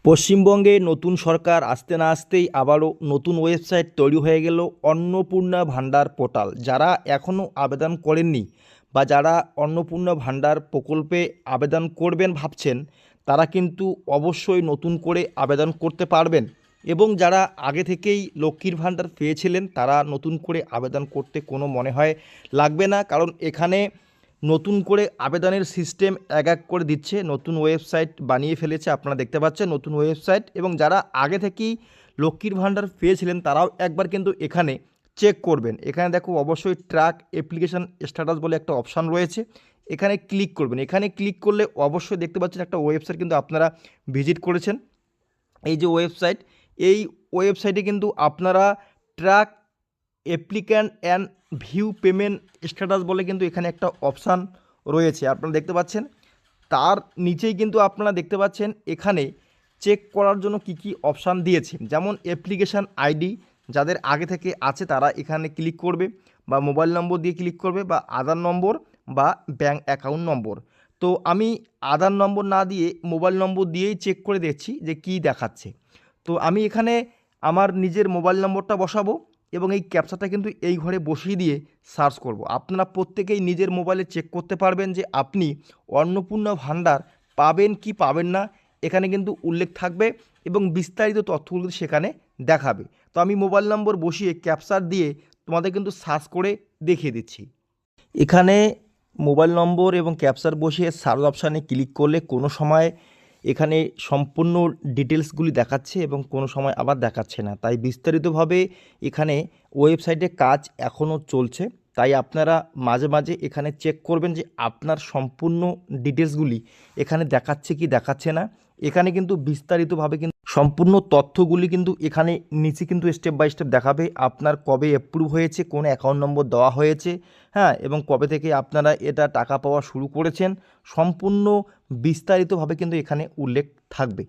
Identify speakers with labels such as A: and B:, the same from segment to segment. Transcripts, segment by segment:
A: পশ্চিমবঙ্গে নতুন সরকার আসতে না আসতেই আবারও নতুন ওয়েবসাইট তৈরি হয়ে গেল অন্নপূর্ণা ভাণ্ডার পোর্টাল। যারা এখনও আবেদন করেননি বা যারা অন্নপূর্ণা ভাণ্ডার প্রকল্পে আবেদন করবেন ভাবছেন, তারা কিন্তু অবশ্যই নতুন করে আবেদন করতে পারবেন। এবং যারা আগে থেকেই লক্ষ্মীর ভাণ্ডার পেয়েছিলেন তারা নতুন করে আবেদন করতে কোনো মনে হয় লাগবে না, কারণ এখানে নতুন করে আবেদনের সিস্টেম এক এক করে দিচ্ছে। নতুন ওয়েবসাইট বানিয়ে ফেলেছে, আপনারা দেখতে পাচ্ছেন নতুন ওয়েবসাইট। এবং যারা আগে থেকেই লক্ষ্মীর ভাণ্ডার পেয়েছিলেন তারাও একবার কিন্তু এখানে চেক করবেন। এখানে দেখো অবশ্যই ট্র্যাক অ্যাপ্লিকেশান স্ট্যাটাস বলে একটা অপশান রয়েছে, এখানে ক্লিক করবেন। এখানে ক্লিক করলে অবশ্যই দেখতে পাচ্ছেন একটা ওয়েবসাইট কিন্তু আপনারা ভিজিট করেছেন। এই যে ওয়েবসাইট, এই ওয়েবসাইটে কিন্তু আপনারা track applicant and view payment status বলে কিন্তু এখানে একটা অপশান রয়েছে, আপনারা দেখতে পাচ্ছেন। তার নিচেই কিন্তু আপনারা দেখতে পাচ্ছেন এখানে চেক করার জন্য কি কি অপশান দিয়েছে, যেমন অ্যাপ্লিকেশান আইডি যাদের আগে থেকে আছে তারা এখানে ক্লিক করবে, বা মোবাইল নম্বর দিয়ে ক্লিক করবে, বা আধার নম্বর বা ব্যাঙ্ক অ্যাকাউন্ট নম্বর। তো আমি আধার নম্বর না দিয়ে মোবাইল নম্বর দিয়েই চেক করে দেখছি যে কী দেখাচ্ছে। তো আমি এখানে আমার নিজের মোবাইল নম্বরটা বসাবো এবং এই ক্যাপচাটা কিন্তু এই ঘরে বসিয়ে দিয়ে সার্চ করব। আপনারা প্রত্যেকেই নিজের মোবাইলে চেক করতে পারবেন যে আপনি অন্নপূর্ণা ভাণ্ডার পাবেন কি পাবেন না, এখানে কিন্তু উল্লেখ থাকবে এবং বিস্তারিত তথ্যগুলো সেখানে দেখাবে। তো আমি মোবাইল নম্বর বসিয়ে ক্যাপচার দিয়ে তোমাদের কিন্তু সার্চ করে দেখিয়ে দিচ্ছি। এখানে মোবাইল নম্বর এবং ক্যাপচার বসিয়ে সার্চ অপশানে ক্লিক করলে কোনো সময় এখানে সম্পূর্ণ ডিটেলসগুলি দেখাচ্ছে এবং কোনো সময় আবার দেখাচ্ছে না, তাই বিস্তারিতভাবে এখানে ওয়েবসাইটে কাজ এখনও চলছে। তাই আপনারা মাঝে মাঝে এখানে চেক করবেন যে আপনার সম্পূর্ণ ডিটেলসগুলি এখানে দেখাচ্ছে কি দেখাচ্ছে না। এখানে কিন্তু বিস্তারিতভাবে কিন্তু সম্পূর্ণ তথ্যগুলি কিন্তু এখানে নিচে কিন্তু স্টেপ বাই স্টেপ দেখাবে। আপনার কবে অ্যাপ্রুভ হয়েছে, কোন অ্যাকাউন্ট নম্বর দেওয়া হয়েছে, হ্যাঁ, এবং কবে থেকে আপনারা এটা টাকা পাওয়া শুরু করেছেন, সম্পূর্ণ বিস্তারিতভাবে কিন্তু এখানে উল্লেখ থাকবে।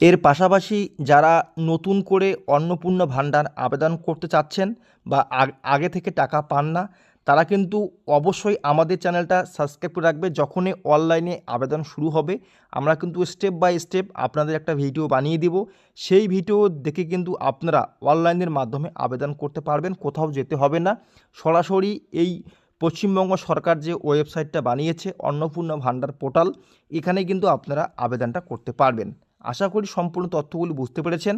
A: এর পাশাপাশি যারা নতুন করে অন্নপূর্ণা ভাণ্ডার আবেদন করতে চাচ্ছেন বা আগে থেকে টাকা পান না, তারা কিন্তু অবশ্যই আমাদের চ্যানেলটা সাবস্ক্রাইব করে রাখবে। যখনই অনলাইনে আবেদন শুরু হবে আমরা কিন্তু স্টেপ বাই স্টেপ আপনাদের একটা ভিডিও বানিয়ে দিব। সেই ভিডিও দেখে কিন্তু আপনারা অনলাইনের মাধ্যমে আবেদন করতে পারবেন, কোথাও যেতে হবে না। সরাসরি এই পশ্চিমবঙ্গ সরকার যে ওয়েবসাইটটা বানিয়েছে অন্নপূর্ণা ভাণ্ডার পোর্টাল, এখানে কিন্তু আপনারা আবেদনটা করতে পারবেন। আশা করি সম্পূর্ণ তথ্যগুলি বুঝতে পেরেছেন।